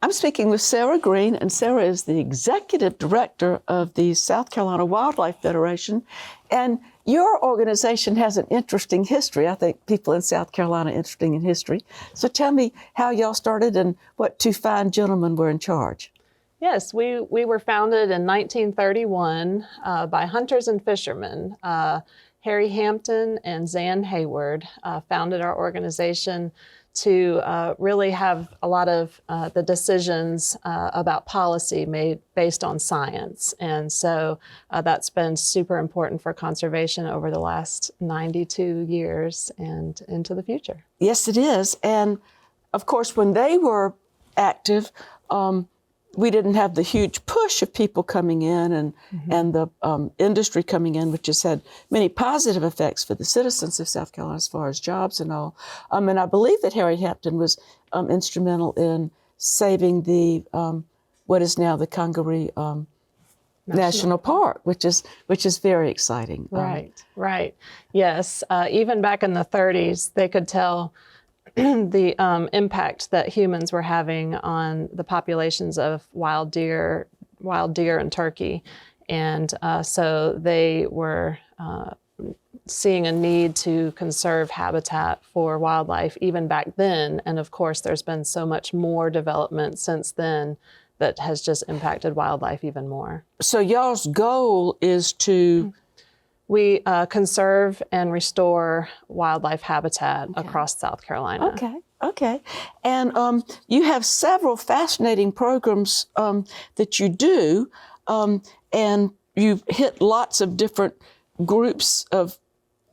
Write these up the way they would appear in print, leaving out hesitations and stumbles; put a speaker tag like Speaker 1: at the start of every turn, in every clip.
Speaker 1: I'm speaking with Sara Green, and Sara is the Executive Director of the South Carolina Wildlife Federation. And your organization has an interesting history. I think people in South Carolina are interested in history. So tell me how y'all started and what two fine gentlemen were in charge.
Speaker 2: Yes, we were founded in 1931 by hunters and fishermen. Harry Hampton and Zan Hayward founded our organization to really have a lot of the decisions about policy made based on science. And so that's been super important for conservation over the last 92 years and into the future.
Speaker 1: Yes, it is. And of course, when they were active, we didn't have the huge push of people coming in and the industry coming in, which has had many positive effects for the citizens of South Carolina as far as jobs and all. And I believe that Harry Hampton was instrumental in saving the what is now the Congaree National Park, which is very exciting.
Speaker 2: Right. Yes, even back in the 30s, they could tell the impact that humans were having on the populations of wild deer and turkey. And so they were seeing a need to conserve habitat for wildlife even back then. And of course, there's been so much more development since then that has just impacted wildlife even more. So
Speaker 1: y'all's goal is to...
Speaker 2: We conserve and restore wildlife habitat across South Carolina.
Speaker 1: Okay. And you have several fascinating programs that you do, and you hit lots of different groups of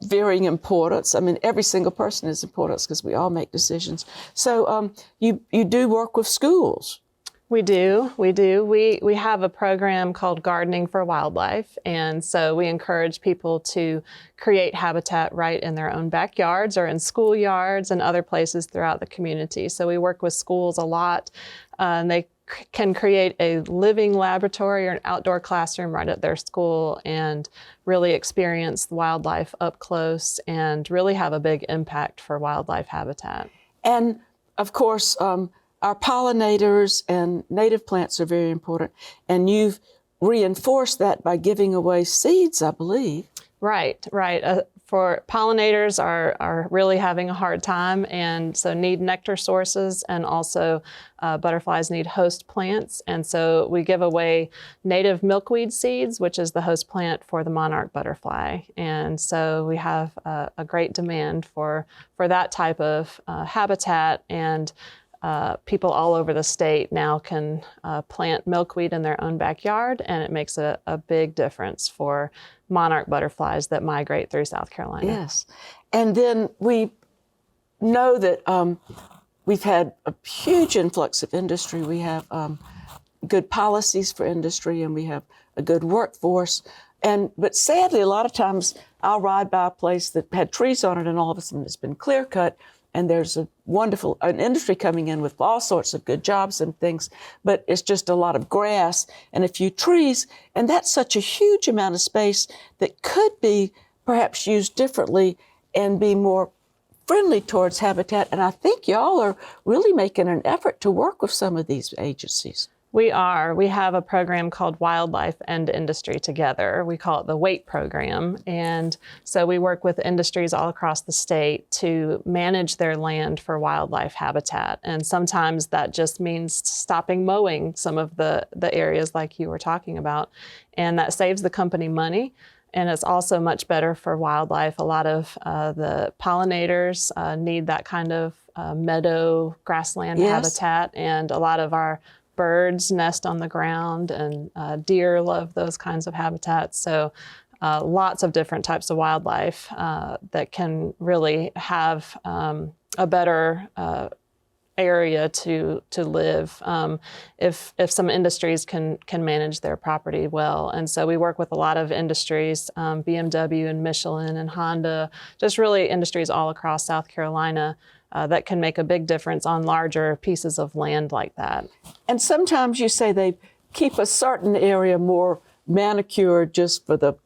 Speaker 1: varying importance. I mean, every single person is important because we all make decisions. So you do work with schools.
Speaker 2: We do. We have a program called Gardening for Wildlife, and so we encourage people to create habitat right in their own backyards or in schoolyards and other places throughout the community. So we work with schools a lot, and they can create a living laboratory or an outdoor classroom right at their school and really experience wildlife up close and really have a big impact for wildlife habitat.
Speaker 1: And of course, our pollinators and native plants are very important, and you've reinforced that by giving away seeds, I believe.
Speaker 2: Right. For pollinators are really having a hard time, and so need nectar sources, and also butterflies need host plants. And so we give away native milkweed seeds, which is the host plant for the monarch butterfly. And so we have a great demand for that type of habitat, and people all over the state now can plant milkweed in their own backyard, and it makes a big difference for monarch butterflies that migrate through South Carolina.
Speaker 1: Yes. And then we know that we've had a huge influx of industry. We have good policies for industry, and we have a good workforce. But sadly, a lot of times I'll ride by a place that had trees on it, and all of a sudden it's been clear cut. And there's an industry coming in with all sorts of good jobs and things, but it's just a lot of grass and a few trees. And that's such a huge amount of space that could be perhaps used differently and be more friendly towards habitat. And I think y'all are really making an effort to work with some of these agencies.
Speaker 2: We are. We have a program called Wildlife and Industry Together. We call it the WAIT program. And so we work with industries all across the state to manage their land for wildlife habitat. And sometimes that just means stopping mowing some of the areas like you were talking about. And that saves the company money. And it's also much better for wildlife. A lot of the pollinators need that kind of meadow grassland habitat. And a lot of our birds nest on the ground, and deer love those kinds of habitats. So lots of different types of wildlife that can really have a better area to live if some industries can manage their property well. And so we work with a lot of industries, BMW and Michelin and Honda, just really industries all across South Carolina that can make a big difference on larger pieces of land like that.
Speaker 1: And sometimes you say they keep a certain area more manicured just for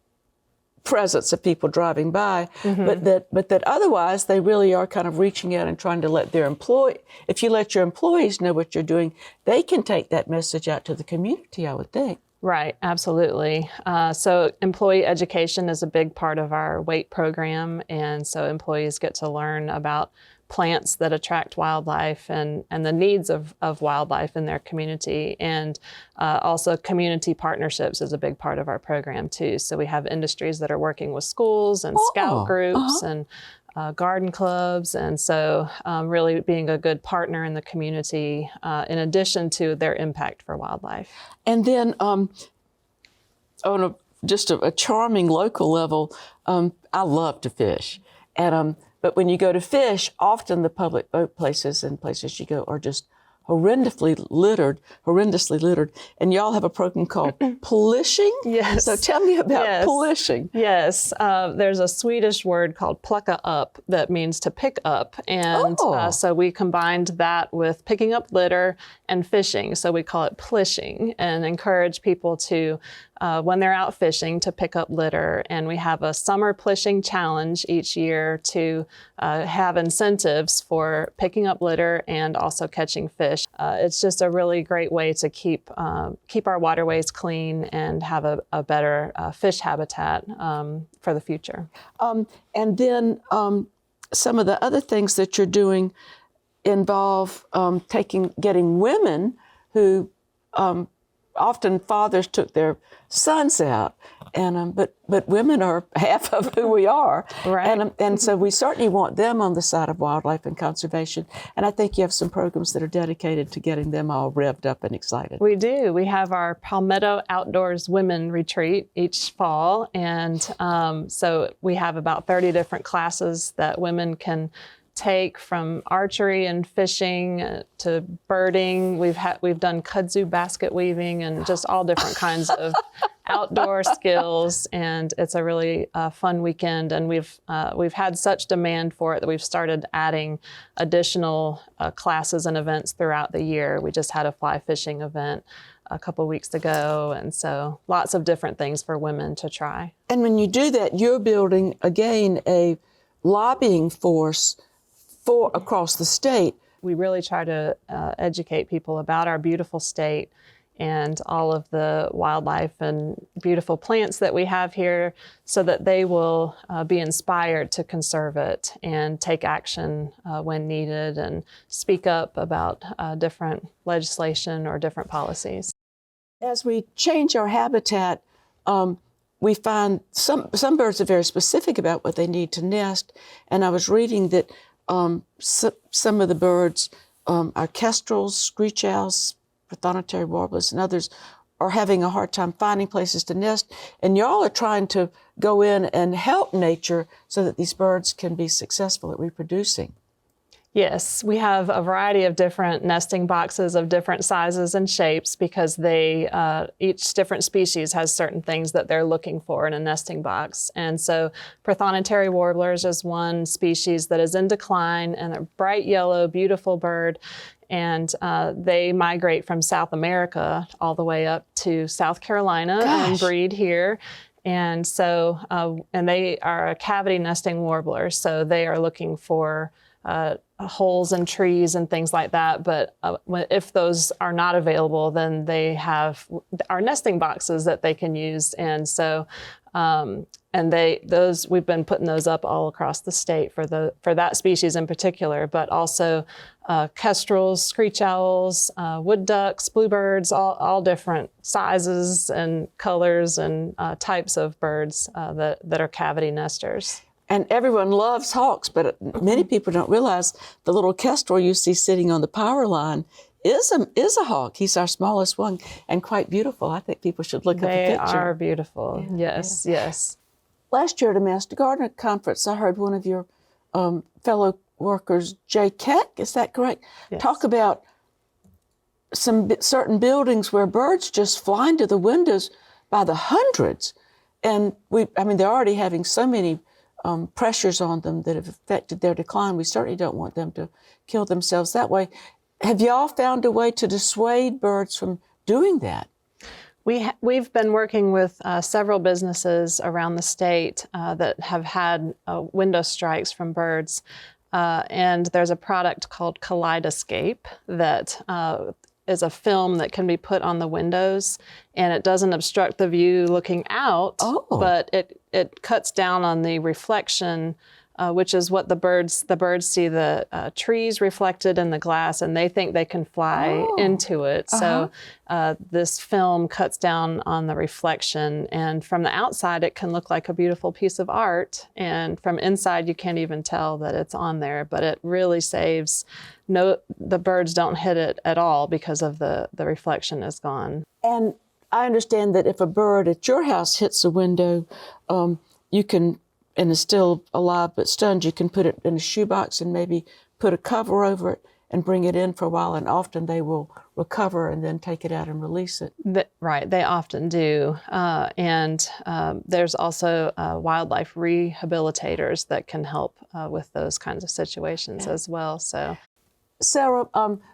Speaker 1: presence of people driving by, but that otherwise they really are kind of reaching out and trying to let their if you let your employees know what you're doing, they can take that message out to the community, I would think.
Speaker 2: Right, absolutely. So employee education is a big part of our WAIT program, and so employees get to learn about plants that attract wildlife and the needs of wildlife in their community. And also community partnerships is a big part of our program too. So we have industries that are working with schools and scout groups and garden clubs. And so really being a good partner in the community in addition to their impact for wildlife.
Speaker 1: And then on just a charming local level, I love to fish. And but when you go to fish, often the public boat places and places you go are just horrendously littered. And y'all have a program called polishing?
Speaker 2: Yes.
Speaker 1: So tell me about polishing.
Speaker 2: Yes. There's a Swedish word called plocka up that means to pick up. And so we combined that with picking up litter and fishing. So we call it plishing and encourage people to, when they're out fishing, to pick up litter. And we have a summer plishing challenge each year to have incentives for picking up litter and also catching fish. It's just a really great way to keep our waterways clean and have a better fish habitat for the future.
Speaker 1: And then some of the other things that you're doing involve getting women who often fathers took their sons out, and but women are half of who we are,
Speaker 2: right?
Speaker 1: And so we certainly want them on the side of wildlife and conservation. And I think you have some programs that are dedicated to getting them all revved up and excited.
Speaker 2: We do. We have our Palmetto Outdoors Women Retreat each fall, and so we have about 30 different classes that women can take, from archery and fishing to birding. We've done kudzu basket weaving and just all different kinds of outdoor skills, and it's a really fun weekend. And we've had such demand for it that we've started adding additional classes and events throughout the year. We just had a fly fishing event a couple of weeks ago, and so lots of different things for women to try.
Speaker 1: And when you do that, you're building again a lobbying force for across the state.
Speaker 2: We really try to educate people about our beautiful state and all of the wildlife and beautiful plants that we have here, so that they will be inspired to conserve it and take action when needed and speak up about different legislation or different policies.
Speaker 1: As we change our habitat, we find some birds are very specific about what they need to nest. And I was reading that some of the birds, our kestrels, screech owls, prothonotary warblers, and others are having a hard time finding places to nest. And y'all are trying to go in and help nature so that these birds can be successful at reproducing.
Speaker 2: Yes, we have a variety of different nesting boxes of different sizes and shapes, because each different species has certain things that they're looking for in a nesting box. And so prothonotary warblers is one species that is in decline, and a bright yellow, beautiful bird. And they migrate from South America all the way up to South Carolina and breed here. And so, and they are a cavity nesting warbler, so they are looking for holes in trees and things like that. But if those are not available, then they have our nesting boxes that they can use. And so, we've been putting those up all across the state for that species in particular, but also kestrels, screech owls, wood ducks, bluebirds, all different sizes and colors and types of birds that are cavity nesters.
Speaker 1: And everyone loves hawks, but many people don't realize the little kestrel you see sitting on the power line is a hawk. He's our smallest one, and quite beautiful. I think people should look at the picture.
Speaker 2: They are beautiful. Yeah, yes.
Speaker 1: Last year at a Master Gardener Conference, I heard one of your fellow workers, Jay Keck, is that correct?
Speaker 2: Yes.
Speaker 1: Talk about some certain buildings where birds just fly into the windows by the hundreds. And they're already having so many pressures on them that have affected their decline. We certainly don't want them to kill themselves that way. Have y'all found a way to dissuade birds from doing that?
Speaker 2: We've been working with several businesses around the state that have had window strikes from birds. And there's a product called Kaleidoscape that is a film that can be put on the windows, and it doesn't obstruct the view looking out, but it cuts down on the reflection, which is what the birds see the trees reflected in the glass, and they think they can fly into it. So this film cuts down on the reflection, and from the outside it can look like a beautiful piece of art, and from inside you can't even tell that it's on there, but it really saves. The birds don't hit it at all because of the reflection is gone.
Speaker 1: And I understand that if a bird at your house hits a window, you can, and is still alive but stunned, you can put it in a shoebox and maybe put a cover over it and bring it in for a while, and often they will recover and then take it out and release it.
Speaker 2: Right, they often do. And there's also wildlife rehabilitators that can help with those kinds of situations as well. So,
Speaker 1: Sara,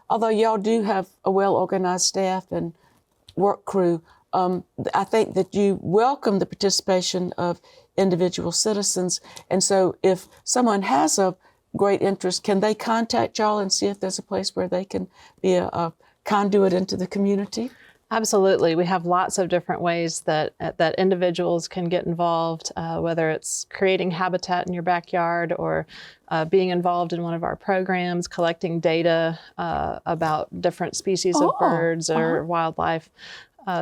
Speaker 1: although y'all do have a well-organized staff and work crew, I think that you welcome the participation of individual citizens. And so if someone has a great interest, can they contact y'all and see if there's a place where they can be a conduit into the community?
Speaker 2: Absolutely. We have lots of different ways that individuals can get involved, whether it's creating habitat in your backyard or being involved in one of our programs, collecting data about different species of birds or wildlife.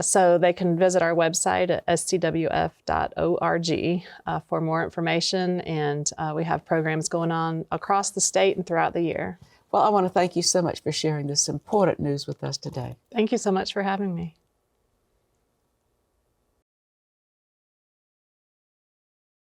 Speaker 2: So they can visit our website at scwf.org for more information, and we have programs going on across the state and throughout the year.
Speaker 1: Well, I want to thank you so much for sharing this important news with us today.
Speaker 2: Thank you so much for having me.